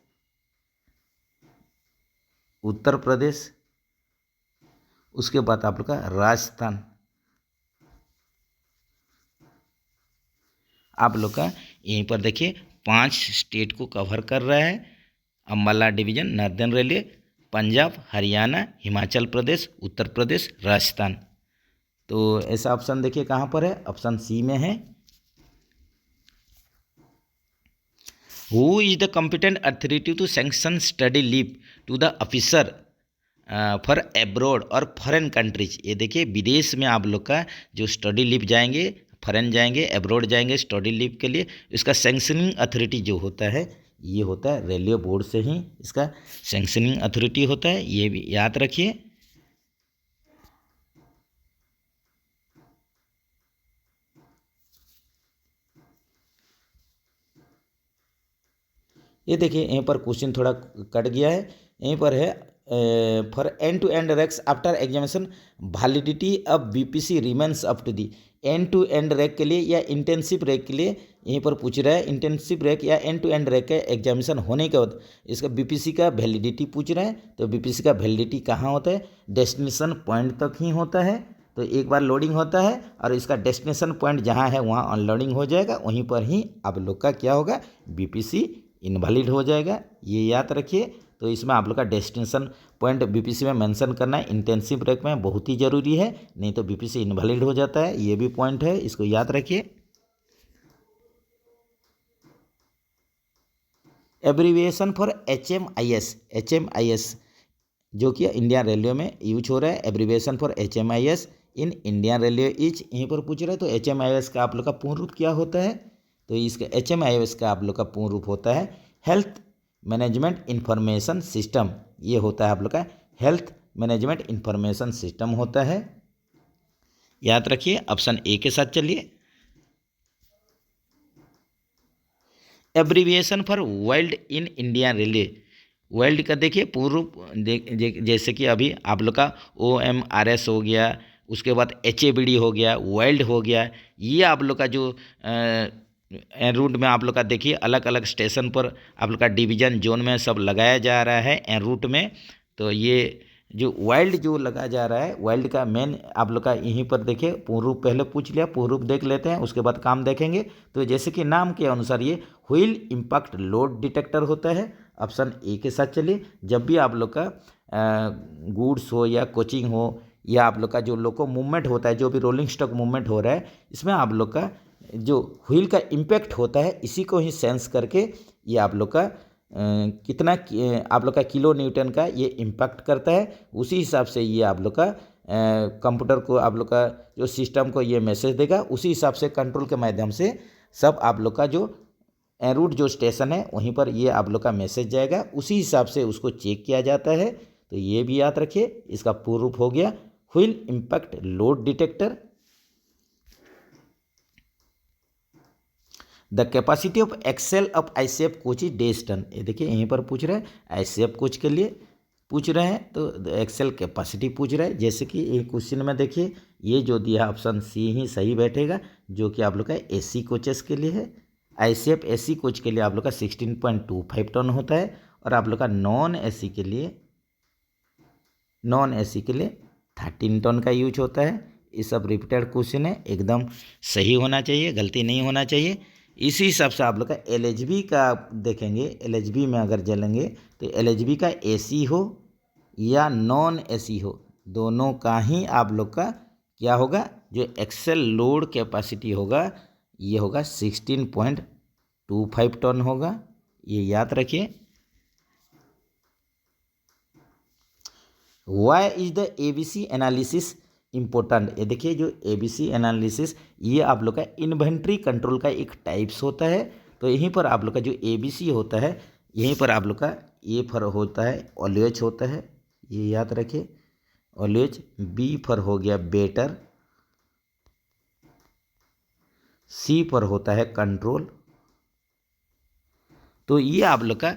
उत्तर प्रदेश, उसके बाद आप लोग का राजस्थान। आप लोग का यहीं पर देखिए 5 स्टेट को कवर कर रहा है Ambala division northern railway, Punjab, Haryana, Himachal Pradesh, Uttar Pradesh, Rajasthan. तो ऐसा ऑप्शन देखिए कहाँ पर है, ऑप्शन सी में है। Who is the competent authority to sanction study leave to the officer for abroad और फॉरेन कंट्रीज, ये देखिए विदेश में आप लोग का जो स्टडी लीव जाएंगे, फॉरेन जाएंगे, एब्रॉड जाएंगे स्टडी लीव के लिए, इसका सैंक्शनिंग अथॉरिटी जो होता है ये होता है रेलवे बोर्ड से ही इसका सैंक्शनिंग अथॉरिटी होता है, ये भी याद रखिए। ये देखिए यहीं पर क्वेश्चन थोड़ा कट गया है, यहीं पर है for end to end rakes after examination validity of BPC remains up to the, end to end rake के लिए या इंटेंसिव रैक के लिए यहीं पर पूछ रहा है, इंटेंसिव रैक या एंड टू एंड रैक का एग्जामिनेशन होने के बाद इसका बीपीसी का वैलिडिटी पूछ रहा है। तो बीपीसी का वैलिडिटी कहाँ होता है, डेस्टिनेशन पॉइंट तक ही होता है। तो एक बार लोडिंग होता है और इसका डेस्टिनेशन पॉइंट जहाँ है वहाँ अनलोडिंग हो जाएगा, वहीं पर ही आप लोग का क्या होगा, बीपीसी इनवैलिड हो जाएगा, ये याद रखिए। तो इसमें आप लोग का डेस्टिनेशन पॉइंट बीपीसी में मेंशन करना इंटेंसिव ब्रेक में बहुत ही ज़रूरी है, नहीं तो बीपीसी इनवैलिड हो जाता है, ये भी पॉइंट है, इसको याद रखिए। एब्रीविएशन फॉर HMIS, HMIS जो कि इंडियन रेलवे में यूज हो रहा है, abbreviation for HMIS in Indian railway is, यहीं पर पूछ रहा है। तो HMIS का आप लोग का पूर्ण रूप क्या होता है, तो इसका HMIS का आप लोग का पूर्ण रूप होता है हेल्थ मैनेजमेंट इंफॉर्मेशन सिस्टम, ये होता है आप लोग का हेल्थ मैनेजमेंट इंफॉर्मेशन सिस्टम होता है, याद रखिए। ऑप्शन ए के साथ चलिए। Abbreviation for world in Indian railway, world का देखिए पूर्ण रूप जैसे कि अभी आप लोग का OMRS हो गया, उसके बाद HABD हो गया, वर्ल्ड हो गया, ये आप लोग का जो रूट में आप लोग का देखिए अलग अलग स्टेशन पर आप लोग का डिवीज़न जोन में सब लगाया जा रहा है एन रूट में। तो ये जो वर्ल्ड जो लगाया जा रहा है, वर्ल्ड का मेन आप लोग का यहीं पर देखिए पूर्ण रूप पहले पूछ लिया, पूर्ण रूप देख लेते हैं, उसके बाद काम देखेंगे। तो जैसे कि नाम के अनुसार ये व्हील इम्पैक्ट लोड डिटेक्टर होता है, ऑप्शन ए के साथ चलिए। जब भी आप लोग का गुड्स हो या कोचिंग हो या आप लोग का जो लोको मूवमेंट होता है, जो भी रोलिंग स्टॉक मूवमेंट हो रहा है, इसमें आप लोग का जो व्हील का इम्पैक्ट होता है इसी को ही सेंस करके ये आप लोग का कितना आप लोग का किलो न्यूटन का ये इम्पैक्ट करता है, उसी हिसाब से ये आप लोग का कंप्यूटर को, आप लोग का जो सिस्टम को ये मैसेज देगा, उसी हिसाब से कंट्रोल के माध्यम से सब आप लोग का जो रूट जो स्टेशन है वहीं पर ये आप लोग का मैसेज जाएगा, उसी हिसाब से उसको चेक किया जाता है। तो ये भी याद रखिए। इसका पूर्ण रूप हो गया wheel impact load detector. The capacity of axle of ICF coach is days ton. ये देखिए यहीं पर पूछ रहे हैं, आईसीएफ कोच के लिए पूछ रहे हैं, तो एक्सेल कैपेसिटी पूछ रहे हैं। जैसे कि एक क्वेश्चन में देखिए ये जो दिया ऑप्शन सी ही सही बैठेगा, जो कि आप लोग का एसी कोचेस के लिए है। आईसीएफ एसी कोच के लिए आप लोग का 16.25 टन होता है, और आप लोग का नॉन एसी के लिए 13 टन का यूज होता है। ये सब रिपीटेड क्वेश्चन है, एकदम सही होना चाहिए, गलती नहीं होना चाहिए। इसी हिसाब से आप लोग का एलएचबी का देखेंगे, एलएचबी में अगर चलेंगे तो एलएचबी का एसी हो या नॉन एसी हो, दोनों का ही आप लोग का क्या होगा, जो एक्सेल लोड कैपेसिटी होगा ये होगा 16.25 टन होगा, ये याद रखिए। Why is the ABC analysis important. ये देखिए जो एबीसी एनालिसिस ये आप लोग का इन्वेंट्री कंट्रोल का एक टाइप्स होता है। तो यहीं पर आप लोग का जो एबीसी होता है, यहीं पर आप लोग का ए फर होता है ऑलवेज होता है, ये याद रखिए ऑलवेज। बी फर हो गया बेटर, सी पर होता है कंट्रोल। तो ये आप लोग का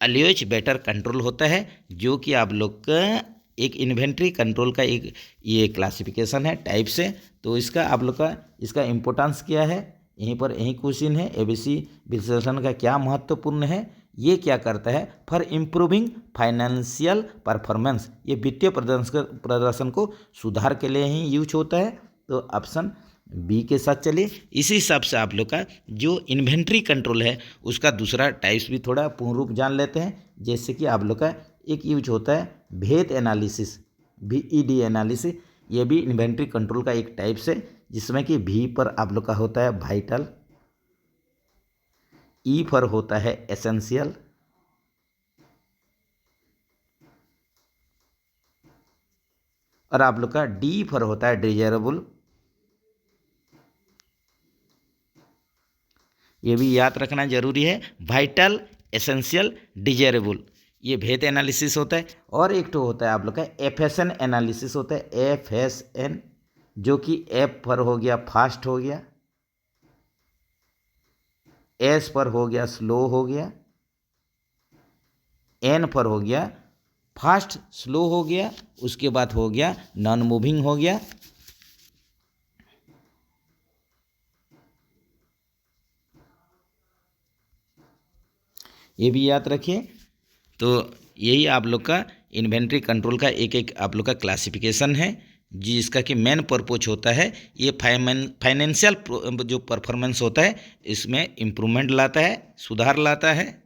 ऑलवेज बेटर कंट्रोल होता है, जो कि आप लोग का एक इन्वेंट्री कंट्रोल का एक ये क्लासिफिकेशन है, टाइप्स है। तो इसका आप लोग का इसका इम्पोर्टेंस क्या है, यहीं पर यही क्वेश्चन है। एबीसी विश्लेषण का क्या महत्वपूर्ण है, ये क्या करता है, फॉर इम्प्रूविंग फाइनेंशियल परफॉर्मेंस, ये वित्तीय प्रदर्शन को सुधार के लिए ही यूज होता है। तो ऑप्शन बी के साथ चलिए। इसी हिसाब से आप लोग का जो इन्वेंट्री कंट्रोल है उसका दूसरा टाइप्स भी थोड़ा पूर्ण रूप जान लेते हैं। जैसे कि आप लोग का एक यूज होता है भेद एनालिसिस, VED एनालिसिस, ये भी इन्वेंट्री कंट्रोल का एक टाइप्स है, जिसमें कि V पर आप लोग का होता है वाइटल, E पर होता है एसेंशियल, और आप लोग का D पर होता है डिजायरेबल। ये भी याद रखना जरूरी है, वाइटल, एसेंशियल, डिजायरेबल, ये भेद एनालिसिस होता है। और एक तो होता है आप लोग का FSN एनालिसिस होता है, FSN, जो कि F पर हो गया फास्ट हो गया, S पर हो गया स्लो हो गया, N पर हो गया फास्ट स्लो हो गया, उसके बाद हो गया नॉन मूविंग हो गया। ये भी याद रखिए। तो यही आप लोग का इन्वेंट्री कंट्रोल का एक एक आप लोग का क्लासिफिकेशन है, जिसका कि मेन पर्पज होता है ये फाइनेंशियल जो परफॉर्मेंस होता है इसमें इम्प्रूवमेंट लाता है, सुधार लाता है।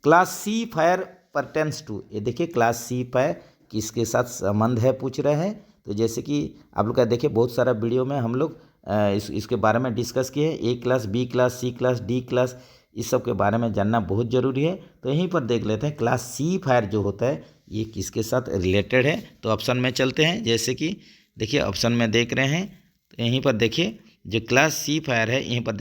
क्लास सी फायर परटेंस टू, ये देखिए क्लास सी फायर किसके साथ संबंध है पूछ रहे हैं। तो जैसे कि आप लोग का देखिए बहुत सारा वीडियो में हम लोग इसके बारे में डिस्कस किए हैं। A class, B class, C class, D class, इस सब के बारे में जानना बहुत ज़रूरी है। तो यहीं पर देख लेते हैं क्लास सी फायर जो होता है ये किसके साथ रिलेटेड है। तो ऑप्शन में चलते हैं। जैसे कि देखिए ऑप्शन में देख रहे हैं, तो यहीं पर देखिए जो क्लास सी फायर है, यहीं पर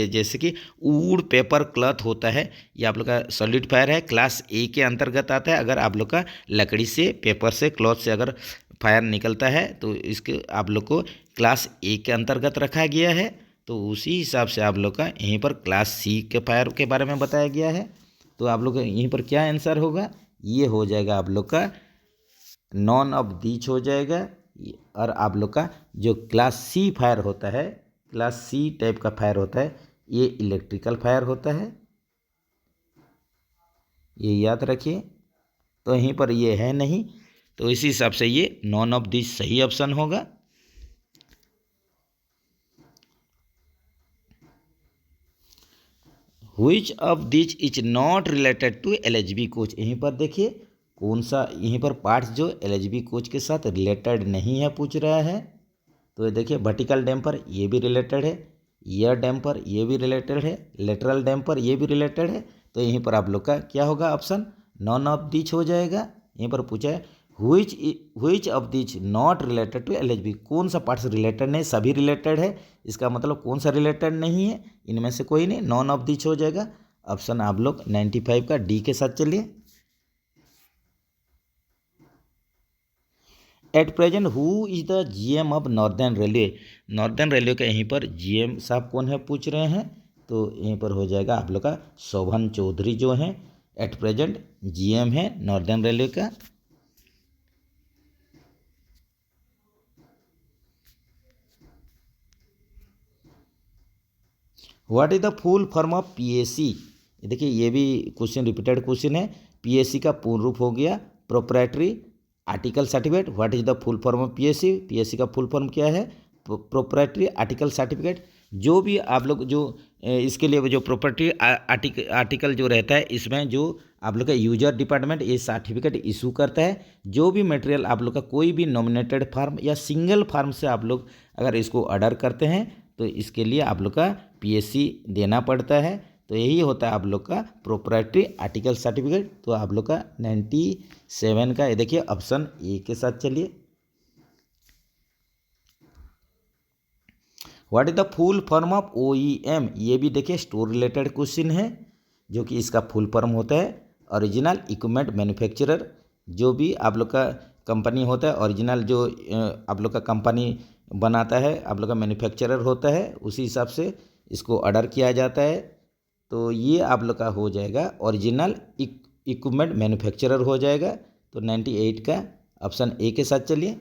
जैसे कि वुड पेपर क्लॉथ होता है, ये आप लोग का सॉलिड फायर है, क्लास ए के अंतर्गत आता है। अगर आप लोग का लकड़ी से, पेपर से, क्लॉथ से अगर फायर निकलता है तो इसके आप लोग को क्लास ए के अंतर्गत रखा गया है। तो उसी हिसाब से आप लोग का यहीं पर क्लास सी के फायर के बारे में बताया गया है। तो आप लोग यहीं पर क्या आंसर होगा, ये हो जाएगा आप लोग का नॉन ऑफ दीज हो जाएगा। और आप लोग का जो क्लास सी फायर होता है, क्लास सी टाइप का फायर होता है, ये इलेक्ट्रिकल फायर होता है, ये याद रखिए। तो यहीं पर ये है नहीं, तो इसी हिसाब से ये नॉन ऑफ दिस सही ऑप्शन होगा। Which of this is not related to LHB coach, यहीं पर देखिए कौन सा यहीं पर पार्ट्स जो LHB कोच के साथ रिलेटेड नहीं है पूछ रहा है। तो ये देखिए वर्टिकल डैम्पर, ये भी रिलेटेड है, ईयर डैम्पर ये भी रिलेटेड है, लेटरल डैम्पर ये भी रिलेटेड है। तो यहीं पर आप लोग का क्या होगा, ऑप्शन नॉन ऑफ दिच हो जाएगा। यहीं पर पूछा है which of this not related to LHB, कौन सा पार्ट्स रिलेटेड नहीं, सभी रिलेटेड है। इसका मतलब कौन सा रिलेटेड नहीं है, इनमें से कोई नहीं, नॉन ऑफ दिच हो जाएगा। ऑप्शन आप लोग 95 का डी के साथ चलिए। At present who is the GM of northern railway, northern railway का यहीं पर जीएम साहब कौन है पूछ रहे हैं, तो यहीं पर हो जाएगा आप लोग का शोभन चौधरी जो हैं एट प्रेजेंट जीएम है नॉर्दर्न रेलवे का। What is the full form of PAC, देखिए ये भी क्वेश्चन रिपीटेड क्वेश्चन है। पीएसी का पूर्ण रूप हो गया proprietary article certificate. What is the full form of PAC, PAC का फुल फॉर्म क्या है, प्रोप्राइटरी आर्टिकल सर्टिफिकेट। जो भी आप लोग जो इसके लिए जो प्रॉपर्टी आर्टिकल जो रहता है, इसमें जो आप लोग का यूजर डिपार्टमेंट ये सर्टिफिकेट इशू करता है। जो भी मटेरियल आप लोग का कोई भी नॉमिनेटेड फार्म या सिंगल फार्म से आप लोग अगर इसको ऑर्डर करते हैं तो इसके लिए आप लोग का पीएससी देना पड़ता है। तो यही होता है आप लोग का प्रोप्राइटरी आर्टिकल सर्टिफिकेट। तो आप लोग का 97 का ये देखिए ऑप्शन ए के साथ चलिए। What is the full form of OEM, ये भी देखिए स्टोर रिलेटेड क्वेश्चन है, जो कि इसका फुल फॉर्म होता है ओरिजिनल इक्विपमेंट मैन्युफैक्चरर। जो भी आप लोग का कंपनी होता है, ओरिजिनल जो आप लोग का कंपनी बनाता है, आप लोग का मैन्युफैक्चरर होता है, उसी हिसाब से इसको ऑर्डर किया जाता है। तो ये आप लोग का हो जाएगा ओरिजिनल इक्विपमेंट मैन्युफैक्चरर हो जाएगा। तो 98 का ऑप्शन ए के साथ चलिए।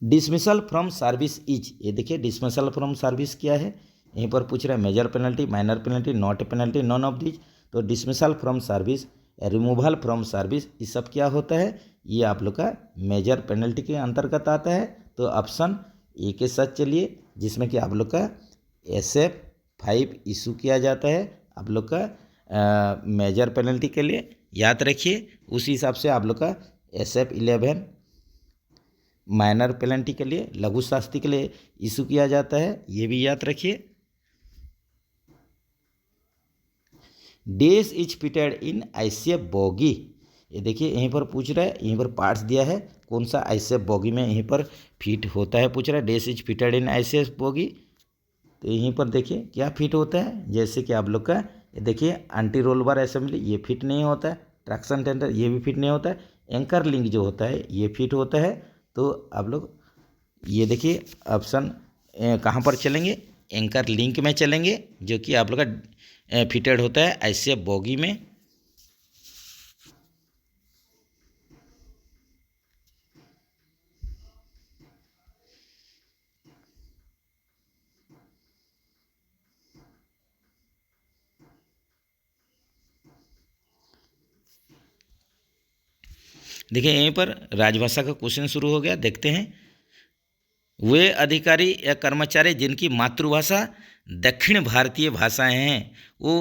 डिसमिसल फ्रॉम सर्विस इज, ये देखिए डिसमिसल फ्रॉम सर्विस क्या है, यहीं पर पूछ रहा है major penalty, minor penalty, not penalty, none of this. तो dismissal from service, removal from service, ये सब क्या होता है, ये आप लोग का मेजर पेनल्टी के अंतर्गत आता है। तो ऑप्शन ए के साथ चलिए, जिसमें कि आप लोग का SF5 इशू किया जाता है आप लोग का मेजर पेनल्टी के लिए, याद रखिए। उसी हिसाब से आप लोग का SF11 माइनर पेनल्टी के लिए, लघु शास्ति के लिए इशू किया जाता है, ये भी याद रखिए। This is fitted in ICF bogie, ये देखिए यहीं पर पूछ रहा है, यहीं पर पार्ट्स दिया है, कौन सा ICF बोगी में यहीं पर फिट होता है पूछ रहा है। This is fitted in ICF bogie, तो यहीं पर देखिए क्या फिट होता है, जैसे कि आप लोग का देखिए एंटी रोल बार असेंबली ये फिट नहीं होता है, ट्रैक्शन टेंडर ये भी फिट नहीं होता है, एंकर लिंक जो होता है ये फिट होता है। तो आप लोग ये देखिए ऑप्शन कहाँ पर चलेंगे, एंकर लिंक में चलेंगे, जो कि आप लोग का फिटेड होता है ICF बोगी में। देखिए यहीं पर राजभाषा का क्वेश्चन शुरू हो गया, देखते हैं। वे अधिकारी या कर्मचारी जिनकी मातृभाषा दक्षिण भारतीय भाषाएं हैं वो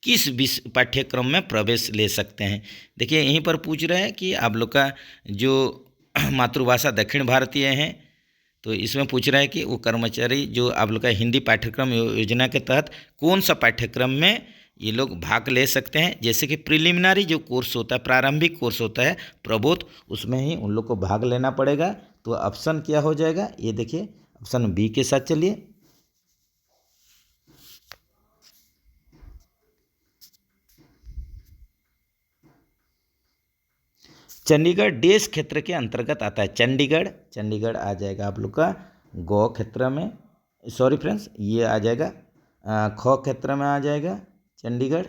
किस पाठ्यक्रम में प्रवेश ले सकते हैं। देखिए यहीं पर पूछ रहे हैं कि आप लोग का जो मातृभाषा दक्षिण भारतीय हैं, तो इसमें पूछ रहा है कि वो कर्मचारी जो आप लोग का हिंदी पाठ्यक्रम योजना के तहत कौन सा पाठ्यक्रम में ये लोग भाग ले सकते हैं। जैसे कि प्रिलिमिनरी जो कोर्स होता है, प्रारंभिक कोर्स होता है प्रबोध, उसमें ही उन लोग को भाग लेना पड़ेगा। तो ऑप्शन क्या हो जाएगा, ये देखिए ऑप्शन बी के साथ चलिए। चंडीगढ़ देश क्षेत्र के अंतर्गत आता है, चंडीगढ़, चंडीगढ़ आ जाएगा आप लोग का गौ क्षेत्र में, सॉरी फ्रेंड्स ये आ जाएगा ख क्षेत्र में आ जाएगा चंडीगढ़।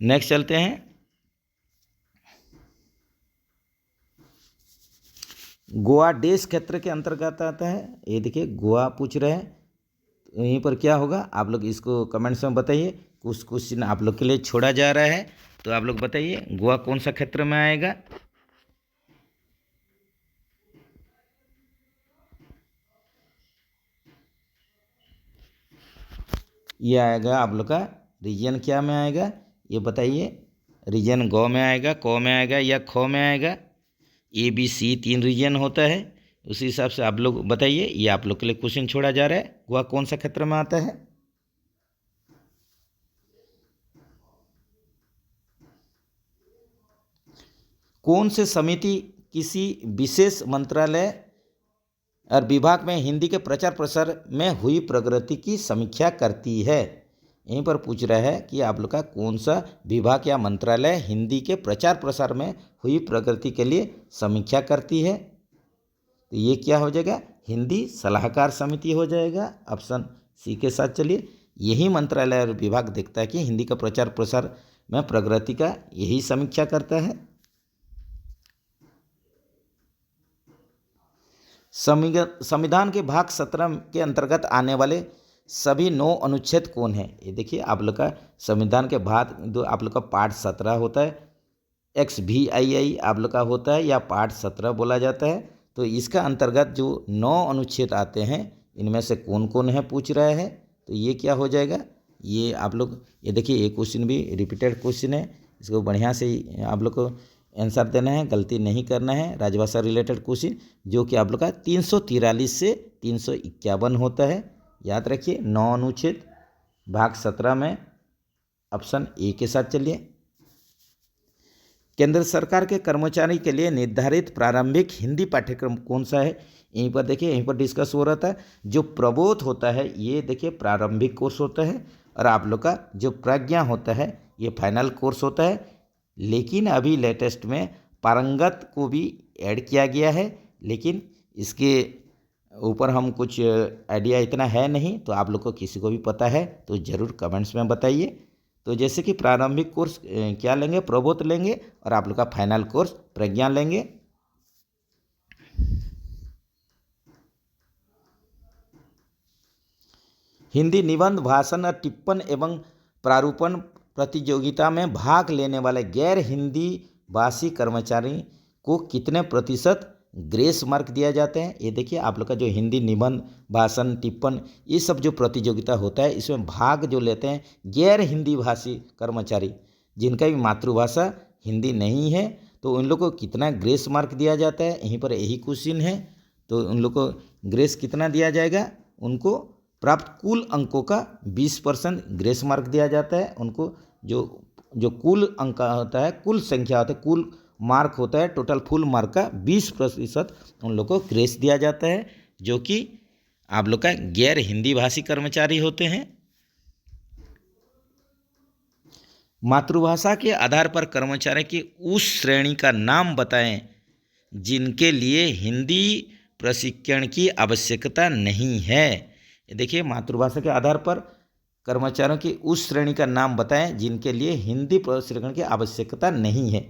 नेक्स्ट चलते हैं, गोवा देश क्षेत्र के अंतर्गत आता है, ये देखिए गोवा पूछ रहे हैं। यहीं पर क्या होगा आप लोग इसको कमेंट्स में बताइए, कुछ क्वेश्चन आप लोग के लिए छोड़ा जा रहा है, तो आप लोग बताइए गोवा कौन सा क्षेत्र में आएगा। ये आएगा आप लोग का रीजन क्या में आएगा, ये बताइए। रीजन गौ में आएगा, क में आएगा या ख में आएगा? ए बी सी 3 रीजन होता है, उसी हिसाब से आप लोग बताइए। ये आप लोग के लिए क्वेश्चन छोड़ा जा रहा है, वह कौन सा क्षेत्र में आता है? कौन से समिति किसी विशेष मंत्रालय और विभाग में हिंदी के प्रचार प्रसार में हुई प्रगति की समीक्षा करती है? यहीं पर पूछ रहा है कि आप लोग का कौन सा विभाग या मंत्रालय हिंदी के प्रचार प्रसार में हुई प्रगति के लिए समीक्षा करती है? तो ये क्या हो जाएगा? हिंदी सलाहकार समिति हो जाएगा। ऑप्शन सी के साथ चलिए। यही मंत्रालय और विभाग देखता है कि हिंदी का प्रचार प्रसार में प्रगति का यही समीक्षा करता है। संविधान के भाग 17 के अंतर्गत आने वाले सभी 9 अनुच्छेद कौन है? ये देखिए आप लोग का संविधान के भाग जो आप लोग का पार्ट 17 होता है, XVII आप लोग का होता है या पार्ट 17 बोला जाता है। तो इसका अंतर्गत जो 9 अनुच्छेद आते हैं, इनमें से कौन कौन है पूछ रहा है। तो ये क्या हो जाएगा? ये आप लोग ये देखिए, ये क्वेश्चन भी रिपीटेड क्वेश्चन है, इसको बढ़िया से आप लोग को आंसर देना है, गलती नहीं करना है। राजभाषा रिलेटेड क्वेश्चन जो कि आप लोग का 343 से 351 होता है, याद रखिए। 9 अनुच्छेद भाग 17 में ऑप्शन ए के साथ चलिए। केंद्र सरकार के कर्मचारी के लिए निर्धारित प्रारंभिक हिंदी पाठ्यक्रम कौन सा है? यहीं पर देखिए, यहीं पर डिस्कस हो रहा था। जो प्रबोध होता है ये देखिए प्रारंभिक कोर्स होता है, और आप लोग का जो प्रज्ञा होता है ये फाइनल कोर्स होता है। लेकिन अभी लेटेस्ट में पारंगत को भी ऐड किया गया है, लेकिन इसके ऊपर हम कुछ आइडिया इतना है नहीं, तो आप लोग को किसी को भी पता है तो ज़रूर कमेंट्स में बताइए। तो जैसे कि प्रारंभिक कोर्स क्या लेंगे? प्रबोध लेंगे, और आप लोग का फाइनल कोर्स प्रज्ञा लेंगे। हिंदी निबंध, भाषण और टिप्पण एवं प्रारूपण प्रतियोगिता में भाग लेने वाले गैर हिंदी भाषी कर्मचारी को कितने प्रतिशत ग्रेस मार्क दिया जाते हैं? ये देखिए आप लोग का जो हिंदी निबंध, भाषण, टिप्पण, ये सब जो प्रतियोगिता होता है, इसमें भाग जो लेते हैं गैर हिंदी भाषी कर्मचारी जिनका भी मातृभाषा हिंदी नहीं है, तो उन लोग को कितना ग्रेस मार्क दिया जाता है? यहीं पर यही क्वेश्चन है। तो उन लोग को ग्रेस कितना दिया जाएगा? उनको प्राप्त कुल अंकों का 20% ग्रेस मार्क दिया जाता है। उनको जो कुल अंक होता है, कुल संख्या होता है, कुल मार्क होता है, टोटल फुल मार्क का 20% उन लोग को ग्रेस दिया जाता है, जो कि आप लोग का गैर हिंदी भाषी कर्मचारी होते हैं। मातृभाषा के आधार पर कर्मचारी की उस श्रेणी का नाम बताएं जिनके लिए हिंदी प्रशिक्षण की आवश्यकता नहीं है। देखिए, मातृभाषा के आधार पर कर्मचारियों की उस श्रेणी का नाम बताएं जिनके लिए हिंदी प्रशिक्षण की आवश्यकता नहीं है।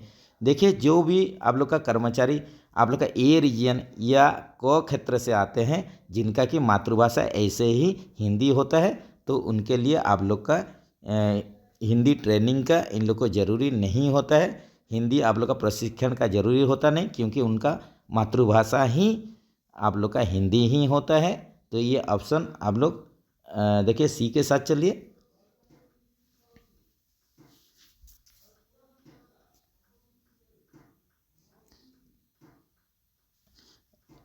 देखिए, जो भी आप लोग का कर्मचारी आप लोग का ए रीजन या क क्षेत्र से आते हैं, जिनका कि मातृभाषा ऐसे ही हिंदी होता है, तो उनके लिए आप लोग का हिंदी ट्रेनिंग का इन लोग को ज़रूरी नहीं होता है। हिंदी आप लोग का प्रशिक्षण का ज़रूरी होता नहीं, क्योंकि उनका मातृभाषा ही आप लोग का हिंदी ही होता है। तो ये ऑप्शन आप लोग देखिए सी के साथ चलिए।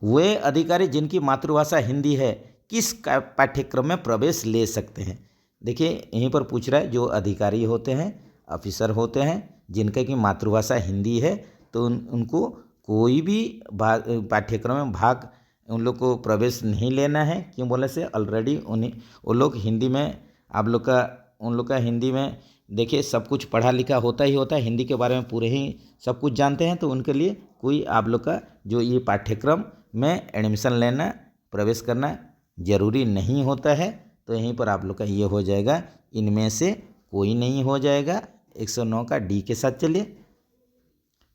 वे अधिकारी जिनकी मातृभाषा हिंदी है किस पाठ्यक्रम में प्रवेश ले सकते हैं? देखिए, यहीं पर पूछ रहा है जो अधिकारी होते हैं, ऑफिसर होते हैं, जिनका की मातृभाषा हिंदी है, तो उनको कोई भी पाठ्यक्रम में भाग उन लोग को प्रवेश नहीं लेना है। क्यों बोले से ऑलरेडी उन्हें वो लोग हिंदी में आप लोग का उन लोग का हिंदी में देखिए सब कुछ पढ़ा लिखा होता ही होता है, हिंदी के बारे में पूरे ही सब कुछ जानते हैं। तो उनके लिए कोई आप लोग का जो ये पाठ्यक्रम में एडमिशन लेना, प्रवेश करना ज़रूरी नहीं होता है। तो यहीं पर आप लोग का ये हो जाएगा, इनमें से कोई नहीं हो जाएगा। 109 का डी के साथ चलिए।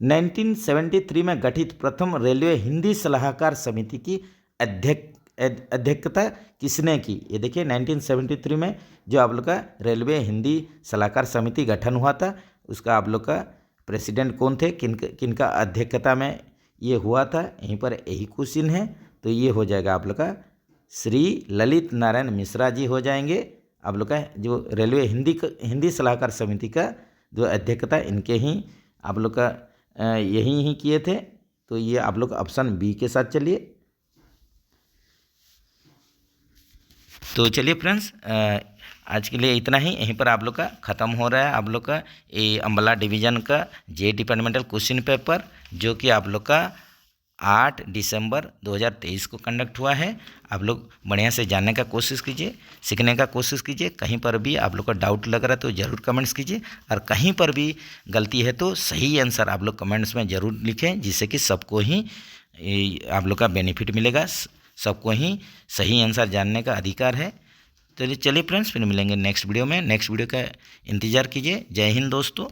1973 में गठित प्रथम रेलवे हिंदी सलाहकार समिति की अध्यक्षता किसने की? ये देखिए, 1973 में जो आप लोग का रेलवे हिंदी सलाहकार समिति गठन हुआ था, उसका आप लोग का प्रेसिडेंट कौन थे, किनका अध्यक्षता में ये हुआ था? यहीं पर यही क्वेश्चन है। तो ये हो जाएगा आप लोग का श्री ललित नारायण मिश्रा जी हो जाएंगे। आप लोग का जो रेलवे हिंदी सलाहकार समिति का जो अध्यक्षता इनके ही आप लोग का यही ही किए थे। तो ये आप लोग ऑप्शन बी के साथ चलिए। तो चलिए फ्रेंड्स, आज के लिए इतना ही। यहीं पर आप लोग का ख़त्म हो रहा है आप लोग का ये अम्बाला डिवीज़न का जे डिपार्टमेंटल क्वेश्चन पेपर, जो कि आप लोग का 8 दिसंबर 2023 को कंडक्ट हुआ है। आप लोग बढ़िया से जानने का कोशिश कीजिए, सीखने का कोशिश कीजिए। कहीं पर भी आप लोग का डाउट लग रहा है तो ज़रूर कमेंट्स कीजिए, और कहीं पर भी गलती है तो सही आंसर आप लोग कमेंट्स में ज़रूर लिखें, जिससे कि सबको ही आप लोग का बेनिफिट मिलेगा। सबको ही सही आंसर जानने का अधिकार है। तो चलिए फ्रेंड्स, फिर मिलेंगे नेक्स्ट वीडियो में। नेक्स्ट वीडियो का इंतज़ार कीजिए। जय हिंद दोस्तों।